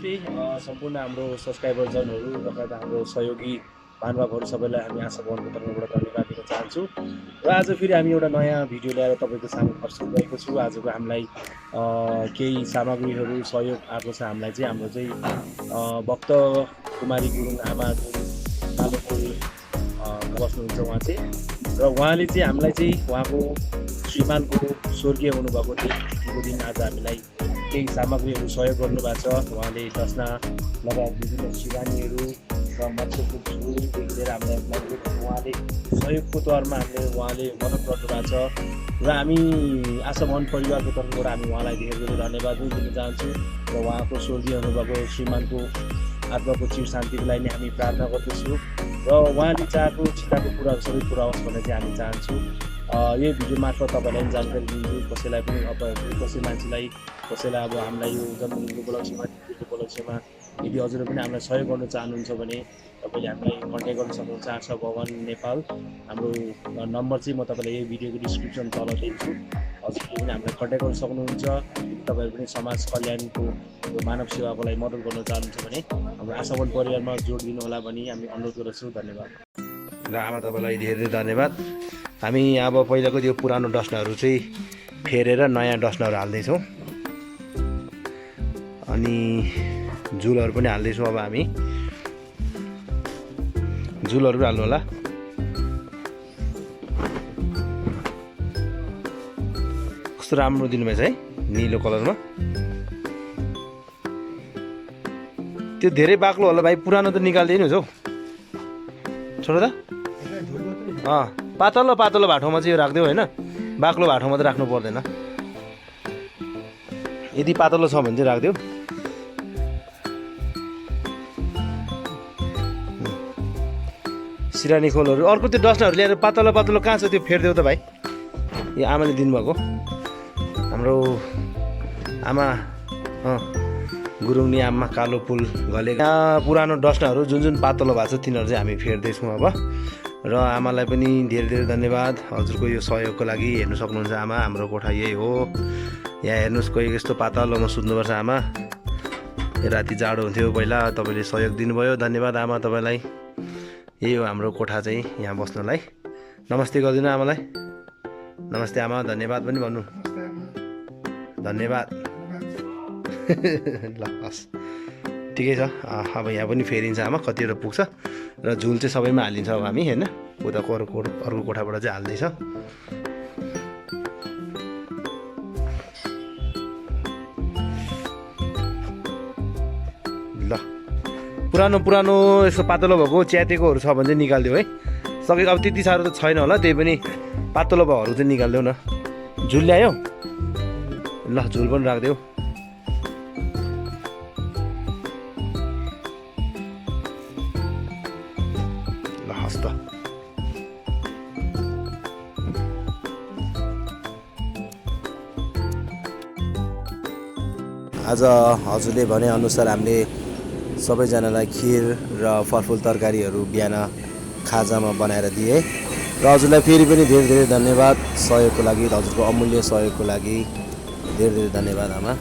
नमस्ते सम्पूर्ण हाम्रो सब्सक्राइबरजनहरू र हाम्रो सहयोगी महानुभावहरू सबैलाई हामी आशा भवनको तर्फबाट धन्यवाद दिन चाहन्छु। र आज फेरि हामी एउटा नयाँ भिडियो ल्याएर तपाईँको सामु प्रस्तुत गरेको छु। आजको हामीलाई केही सामग्रीहरू सहयोग आएको छ। हामीलाई चाहिँ हाम्रो चाहिँ भक्त कुमारी गुरुङ आमा जुन कालोपुल बस्नुहुन्छ उहाँ चाहिँ, र उहाँले चाहिँ हामीलाई चाहिँ उहाँको श्रीमानको स्वर्गीय हुनुभएको दिन आज हामीलाई केही सामग्रीहरू सहयोग गर्नुभएको छ। उहाँले दसना लगायत विभिन्न शिवानीहरू र मत्स्यको झोलदेखि लिएर हामीलाई उहाँले सहयोगको तौरमा उहाँले मद्दत गर्नुभएको छ। र हामी आशा भवन परिवारको तर्फबाट हामी उहाँलाई धेरै धेरै धन्यवाद दिन चाहन्छौँ। र उहाँको स्वर्गीय हुनुभएको श्रीमानको आत्माको चिर शान्तिको लागि नै हामी प्रार्थना गर्दछौँ। र उहाँले चाहेको चिताको कुराहरू सबै पुरा होस् भन्ने चाहिँ हामी चाहन्छौँ। यो भिडियो मार्फत तपाईँलाई पनि जानकारी दिन्छु। कसैलाई पनि अब कसै मान्छेलाई कसैलाई अब हामीलाई यो जन्मदिनको उपलक्ष्यमा उपलक्ष्यमा यदि हजुरले पनि हामीलाई सहयोग गर्न चाहनुहुन्छ भने तपाईँले हामीलाई कन्ट्याक्ट गर्न सक्नुहुन्छ। आशा भवन नेपाल हाम्रो नम्बर चाहिँ म तपाईँलाई यो भिडियोको डिस्क्रिप्सन तल दिन्छु। हजुरले पनि हामीलाई कन्ट्याक्ट गर्न सक्नुहुन्छ। तपाईँहरू पनि समाज कल्याणको मानव सेवाको लागि मद्दत गर्न चाहनुहुन्छ भने हाम्रो आशा भवन परिवारमा जोड दिनु होला भनी हामी अनुरोध गर्दछौँ। धन्यवाद। र आमा तपाईँलाई धेरै धेरै धन्यवाद। हामी अब पहिलाको त्यो पुरानो डस्नाहरू चाहिँ फेरेर नयाँ डस्नाहरू हाल्दैछौँ अनि झुलहरू पनि हाल्दैछौँ। अब हामी झुलहरू हाल्नु होला। कस्तो राम्रो दिनुभएछ है, निलो कलरमा। त्यो धेरै बाक्लो होला भाइ, पुरानो त निकाल्दैन हौ छोडो त। पातलो पातलो भाटोमा चाहिँ यो राखिदेऊ होइन, बाक्लो भाटोमा त राख्नु पर्दैन। यदि पातलो छ भने चाहिँ राखिदेऊ। सिरानी खोलहरू अर्को त्यो डस्नाहरू ल्याएर पातलो पातलो कहाँ छ त्यो फेरिदेऊ त भाइ। यो आमाले दिनुभएको हाम्रो आमा गुरुङनी आमा कालो पुल घले। यहाँ पुरानो डस्नाहरू जुन जुन पातलो भएको छ तिनीहरू चाहिँ हामी फेर्दैछौँ अब। र आमालाई पनि धेरै धेरै धन्यवाद हजुरको यो सहयोगको लागि। हेर्नु सक्नुहुन्छ आमा, हाम्रो कोठा यही हो। यहाँ हेर्नुहोस् कोही यस्तो पातलोमा सुत्नुपर्छ आमा। राति जाडो हुन्थ्यो पहिला, तपाईँले सहयोग दिनुभयो, धन्यवाद आमा तपाईँलाई। यही हो हाम्रो कोठा चाहिँ यहाँ बस्नलाई। नमस्ते गरिदिनु आमालाई। नमस्ते आमा, धन्यवाद पनि भन्नु। धन्यवाद। ल हस् ठिकै छ। अब यहाँ पनि फेरिन्छ आमा, कतिवटा पुग्छ। र झुल चाहिँ सबैमा हालिन्छ अब हामी होइन, उताको अर्को कोठाबाट चाहिँ हाल्दैछ। ल पुरानो पुरानो यसो पातलो भएको च्यातेकोहरू छ भने चाहिँ निकालिदेऊ है। सकेको अब त्यति साह्रो त छैन होला, त्यही पनि पातलो भएकोहरू चाहिँ निकालिदेऊ न। झुल ल्यायो ल, झुल पनि राखिदेऊ। ल हस् त। आज हजुरले भनेअनुसार हामीले सबैजनालाई खिर र फलफुल तरकारीहरू बिहान खाजामा बनाएर दिए। र हजुरलाई फेरि पनि धेरै धेरै धन्यवाद सहयोगको लागि, हजुरको अमूल्य सहयोगको लागि धेरै धेरै धन्यवाद आमा।